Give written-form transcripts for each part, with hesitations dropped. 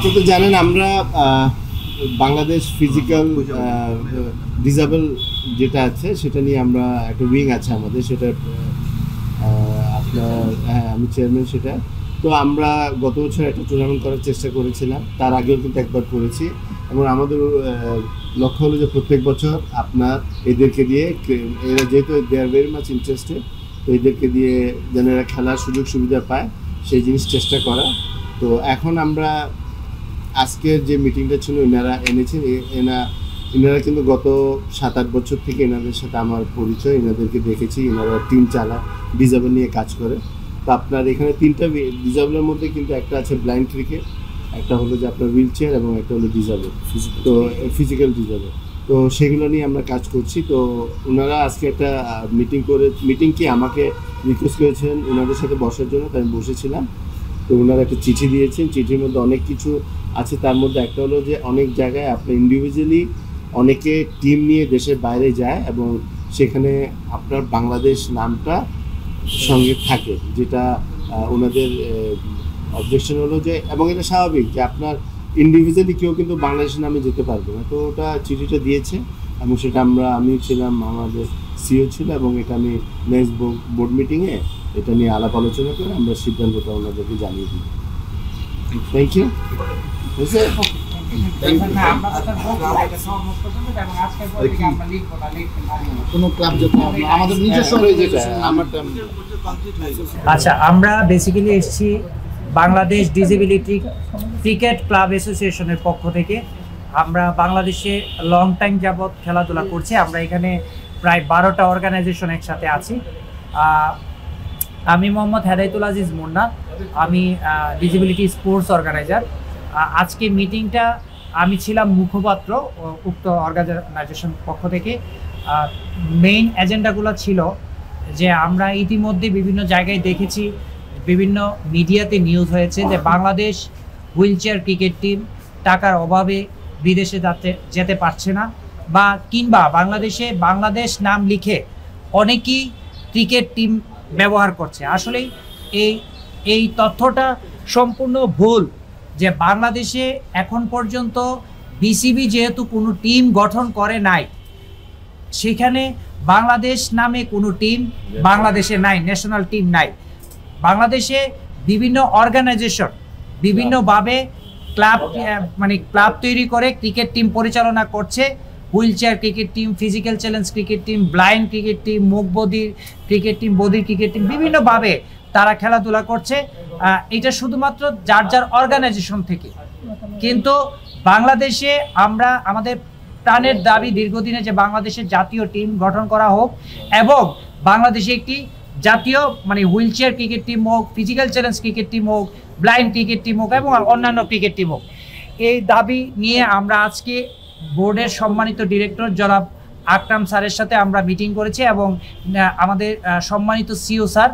আপনি তো জানেন আমরা বাংলাদেশ ফিজিক্যাল ডিসেবল যেটা আছে সেটা নিয়ে আমরা একটা উইং আছে আমাদের, সেটা আপনার আমি চেয়ারম্যান সেটা। তো আমরা গত বছর একটা টুর্নামেন্ট করার চেষ্টা করেছিলাম, তার আগেও কিন্তু একবার করেছি, এবং আমাদের লক্ষ্য হলো যে প্রত্যেক বছর আপনার এদেরকে দিয়ে, এরা যেহেতু দে আর ভেরি মাচ ইন্টারেস্টেড, তো এদেরকে দিয়ে যেন এরা খেলার সুযোগ সুবিধা পায় সেই জিনিস চেষ্টা করা। তো এখন আমরা আজকের যে মিটিংটা ছিল এনারা এনেছেন, এনারা কিন্তু গত 7-8 বছর থেকে এনাদের সাথে আমার পরিচয়, এনাদেরকে দেখেছি, এনারা টিম চালায়, ডিসেবল নিয়ে কাজ করে। তো আপনার এখানে 3টা ডিসেবলের মধ্যে কিন্তু একটা আছে ব্লাইন্ড ক্রিকেট, একটা হলো যে আপনার হুইল চেয়ার, এবং একটা হলো ডিসেবল, তো ফিজিক্যাল ডিসেবল। তো সেগুলো নিয়ে আমরা কাজ করছি। তো ওনারা আজকে একটা মিটিং কি আমাকে রিকোয়েস্ট করেছেন ওনাদের সাথে বসার জন্য, তাই আমি বসেছিলাম। তো ওনারা একটা চিঠি দিয়েছেন, চিঠির মধ্যে অনেক কিছু আছে, তার মধ্যে একটা হলো যে অনেক জায়গায় আপনার ইন্ডিভিজুয়ালি অনেকে টিম নিয়ে দেশের বাইরে যায় এবং সেখানে আপনার বাংলাদেশ নামটা সঙ্গে থাকে, যেটা ওনাদের অবজেকশন হলো যে, এবং এটা স্বাভাবিক যে আপনার ইন্ডিভিজুয়ালি কেউ কিন্তু বাংলাদেশের নামে যেতে পারবে না। তো ওটা চিঠিটা দিয়েছে এবং সেটা আমি ছিলাম, আমাদের সিও ছিল, এবং এটা আমি নেক্সট বোর্ড মিটিংয়ে এটা নিয়ে আলাপ আলোচনা করে আমরা সিদ্ধান্তটা ওনাদেরকে জানিয়ে দিই। Thank you. আচ্ছা, আমরা বেসিক্যালি এসেছি বাংলাদেশ ডিসেবিলিটি ক্রিকেট ক্লাব অ্যাসোসিয়েশনের পক্ষ থেকে। আমরা বাংলাদেশে লং টাইম যাবৎ খেলাধুলা করছি। আমরা এখানে প্রায় 12টা অর্গানাইজেশন একসাথে আছি। আমি মোহাম্মদ হেদায়েতুল আজিজ মুন্না, আমি ডিসেবিলিটি স্পোর্টস অর্গানাইজার। আজকে মিটিংটা আমি ছিলাম মুখপাত্র উক্ত অর্গানাইজেশন পক্ষ থেকে। মেইন এজেন্ডাগুলো ছিল যে আমরা ইতিমধ্যে বিভিন্ন জায়গায় দেখেছি, বিভিন্ন মিডিয়াতে নিউজ হয়েছে যে Bangladesh wheel chair cricket team টাকার অভাবে বিদেশে যেতে পারছে না, বা কিংবা বাংলাদেশে বাংলাদেশ নাম লিখে অনেকেই ক্রিকেট টিম ব্যবহার করছে। আসলে এই তথ্যটা সম্পূর্ণ ভুল। যে বাংলাদেশে এখন পর্যন্ত বিসিবি যেহেতু কোনো টিম গঠন করে নাই, সেখানে বাংলাদেশ নামে কোনো টিম বাংলাদেশে নাই, ন্যাশনাল টিম নাই। বাংলাদেশে বিভিন্ন অর্গানাইজেশন বিভিন্নভাবে ক্লাব তৈরি করে ক্রিকেট টিম পরিচালনা করছে। Wheel chair cricket team, physical challenge cricket team, blind cricket team, মুখ বধির ক্রিকেট টিম, বধির ক্রিকেট টিম, বিভিন্নভাবে তারা খেলাধুলা করছে। এটা শুধুমাত্র যার যার অর্গানাইজেশন থেকে। কিন্তু বাংলাদেশে আমরা আমাদের প্রাণের দাবি দীর্ঘদিনে যে বাংলাদেশের জাতীয় টিম গঠন করা হোক, এবং বাংলাদেশে একটি জাতীয় হুইল চেয়ার ক্রিকেট টিম হোক, ফিজিক্যাল চ্যালেঞ্জ ক্রিকেট টিম হোক, ব্লাইন্ড ক্রিকেট টিম হোক, এবং অন্যান্য ক্রিকেট টিম হোক। এই দাবি নিয়ে আমরা আজকে বোর্ডের সম্মানিত ডিরেক্টর জনাব আকরাম স্যারের সাথে আমরা মিটিং করেছি, এবং আমাদের সম্মানিত সিও স্যার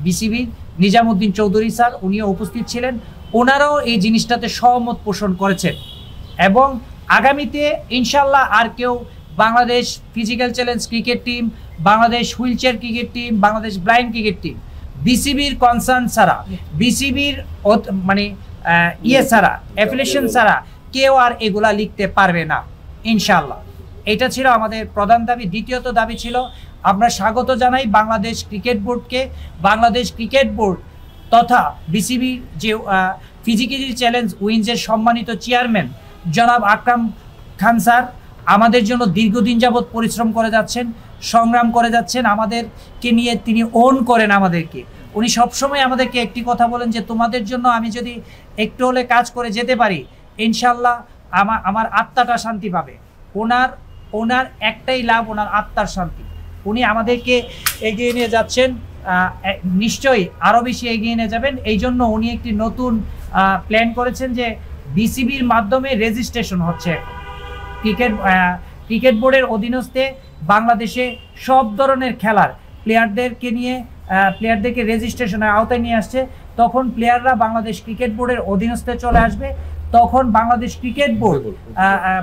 বিসিবির নিজামুদ্দিন চৌধুরী স্যার উনিও উপস্থিত ছিলেন। ওনারাও এই জিনিসটাতে সহমত পোষণ করেছেন, এবং আগামীতে ইনশাল্লাহ আর কেউ Bangladesh physical challenge cricket team, Bangladesh wheel chair cricket team, Bangladesh blind cricket team বিসিবির কনসার্ন ছাড়া, বিসিবির ছাড়া, অ্যাফিলিয়েশন ছাড়া কেউ আর এগুলা লিখতে পারবে না ইনশাল্লাহ। এটা ছিল আমাদের প্রধান দাবি। দ্বিতীয়ত দাবি ছিল আমরা স্বাগত জানাই বাংলাদেশ ক্রিকেট বোর্ডকে। বাংলাদেশ ক্রিকেট বোর্ড তথা বিসিবির যে ফিজিক্যাল চ্যালেঞ্জ উইন্সের সম্মানিত চেয়ারম্যান জনাব আকরাম খান স্যার আমাদের জন্য দীর্ঘদিন যাবৎ পরিশ্রম করে যাচ্ছেন, সংগ্রাম করে যাচ্ছেন, আমাদেরকে নিয়ে তিনি ওন করেন আমাদেরকে। উনি সবসময় আমাদেরকে একটি কথা বলেন যে তোমাদের জন্য আমি যদি একটু হলে কাজ করে যেতে পারি, ইনশাল্লাহ আমার আত্মাটা শান্তি পাবে। ওনার একটাই লাভ, ওনার আত্মার শান্তি। উনি আমাদেরকে এগিয়ে নিয়ে যাচ্ছেন, নিশ্চয়ই আরও বেশি এগিয়ে নিয়ে যাবেন। এই জন্য উনি একটি নতুন প্ল্যান করেছেন যে বিসিবির মাধ্যমে রেজিস্ট্রেশন হচ্ছে ক্রিকেট বোর্ডের অধীনস্থে বাংলাদেশে সব ধরনের খেলার প্লেয়ারদেরকে রেজিস্ট্রেশনের আওতায় নিয়ে আসছে। তখন প্লেয়াররা বাংলাদেশ ক্রিকেট বোর্ডের অধীনস্থে চলে আসবে। তখন বাংলাদেশ ক্রিকেট বোর্ড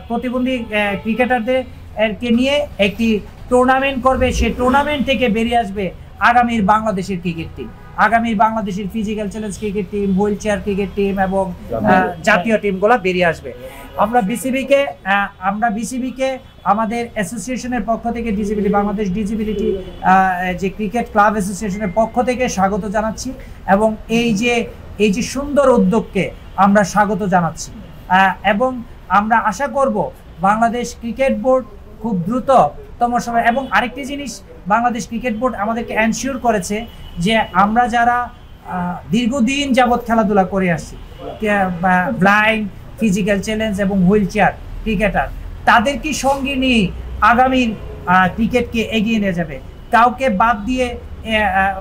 প্রতিবন্ধী ক্রিকেটারদেরকে নিয়ে একটি টুর্নামেন্ট করবে। সেই টুর্নামেন্ট থেকে বেরিয়ে আসবে আগামীর বাংলাদেশের ক্রিকেট টিম। আগামী বাংলাদেশের physical challenge cricket team, wheel chair cricket team এবং জাতীয় টিমগুলো বেরিয়ে আসবে। আমরা বিসিবিকে আমাদের অ্যাসোসিয়েশনের পক্ষ থেকে বাংলাদেশ ডিসেবিলিটি যে ক্রিকেট ক্লাব অ্যাসোসিয়েশনের পক্ষ থেকে স্বাগত জানাচ্ছি এবং এই যে সুন্দর উদ্যোগকে আমরা স্বাগত জানাচ্ছি এবং আমরা আশা করব বাংলাদেশ ক্রিকেট বোর্ড খুব দ্রুততম সময়। এবং আরেকটি জিনিস বাংলাদেশ ক্রিকেট বোর্ড আমাদেরকে এনশিওর করেছে যে আমরা যারা দীর্ঘদিন যাবৎ খেলাধুলা করে আসছি, ব্লাইন্ড, ফিজিক্যাল চ্যালেঞ্জ এবং হুইল চেয়ার ক্রিকেটার, তাদেরকে সঙ্গে নিয়ে আগামীর ক্রিকেটকে এগিয়ে নিয়ে যাবে, কাউকে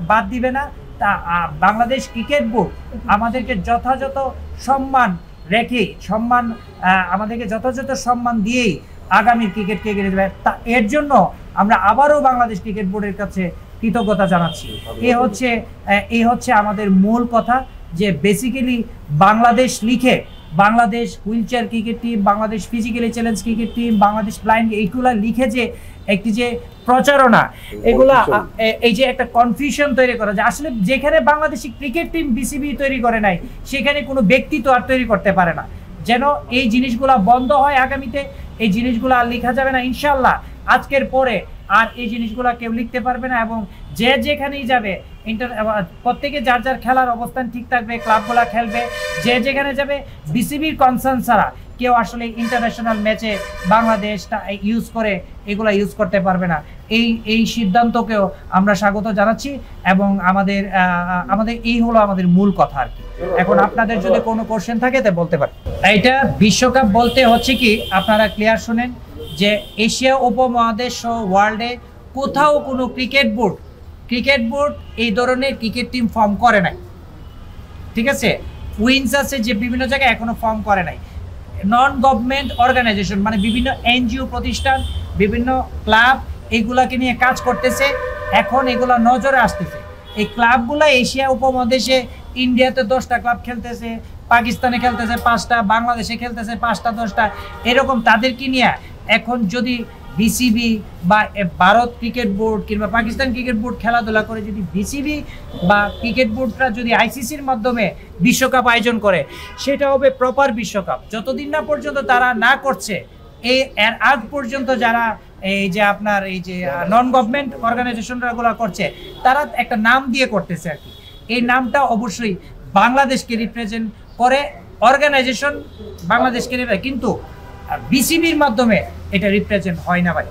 বাদ দিবে না। তা বাংলাদেশ ক্রিকেট বোর্ড আমাদেরকে যথাযথ সম্মান আমাদেরকে যথাযথ সম্মান দিয়েই আগামী ক্রিকেটকে এগিয়ে যাবে। তা এর জন্য আমরা আবারও বাংলাদেশ ক্রিকেট বোর্ডের কাছে কৃতজ্ঞতা জানাচ্ছি। এই হচ্ছে আমাদের মূল কথা, যে বেসিক্যালি বাংলাদেশ লিখে Bangladesh wheel chair cricket team, Bangladesh physically challenge cricket team, Bangladesh blind, এইগুলা লিখে যে একটি যে প্রচারণা, এগুলা এই যে একটা কনফিউশন তৈরি করা যায়। আসলে যেখানে বাংলাদেশি ক্রিকেট টিম বিসিবি তৈরি করে নাই, সেখানে কোনো ব্যক্তি তো আর তৈরি করতে পারে না। যেন এই জিনিসগুলা বন্ধ হয়, আগামীতে এই জিনিসগুলো আর লেখা যাবে না ইনশাল্লাহ। আজকের পরে আর এই জিনিসগুলো কেউ লিখতে পারবে না এবং যে যেখানেই যাবে প্রত্যেকে যার যার খেলার অবস্থান ঠিক থাকবে, ক্লাবগুলা খেলবে, যে যেখানে যাবে বিসিবির কনসার্ন ছাড়া কেউ আসলে ইন্টারন্যাশনাল ম্যাচে বাংলাদেশটা এগুলা ইউজ করতে পারবে না। এই সিদ্ধান্তকেও আমরা স্বাগত জানাচ্ছি এবং আমাদের এই হলো আমাদের মূল কথা আর কি। এখন আপনাদের যদি কোনো কোশ্চেন থাকে তা বলতে পারেন। এটা বিশ্বকাপ বলতে হচ্ছে কি, আপনারা ক্লিয়ার শুনেন যে এশিয়া উপমহাদেশ সহ ওয়ার্ল্ডে কোথাও কোনো ক্রিকেট বোর্ড এই ধরনের ক্রিকেট টিম ফর্ম করে নাই, ঠিক আছে? উইন্স আছে যে বিভিন্ন জায়গায় এখনো ফর্ম করে নাই। নন গভর্নমেন্ট অর্গানাইজেশন মানে বিভিন্ন এনজিও প্রতিষ্ঠান, বিভিন্ন ক্লাব এগুলাকে নিয়ে কাজ করতেছে, এখন এগুলা নজরে আসতেছে। এই ক্লাবগুলা এশিয়া উপমহাদেশে ইন্ডিয়াতে 10টা ক্লাব খেলতেছে, পাকিস্তানে খেলতেছে 5টা, বাংলাদেশে খেলতেছে 5টা 10টা, এরকম তাদেরকে নিয়ে এখন যদি বিসিবি বা ভারত ক্রিকেট বোর্ড কিংবা পাকিস্তান ক্রিকেট বোর্ড খেলাধুলা করে, যদি বিসিবি বা ক্রিকেট বোর্ডরা যদি আইসিসির মাধ্যমে বিশ্বকাপ আয়োজন করে, সেটা হবে প্রপার বিশ্বকাপ। যতদিন না পর্যন্ত তারা না করছে, এর আগ পর্যন্ত যারা এই যে আপনার এই যে নন গভর্নমেন্ট অর্গানাইজেশনগুলো করছে, তারা একটা নাম দিয়ে করতেছে আর কি। এই নামটা অবশ্যই বাংলাদেশকে রিপ্রেজেন্ট করে, অর্গানাইজেশন বাংলাদেশকে, কিন্তু বিসিবির মাধ্যমে এটা রিপ্রেজেন্ট হয় না ভাই।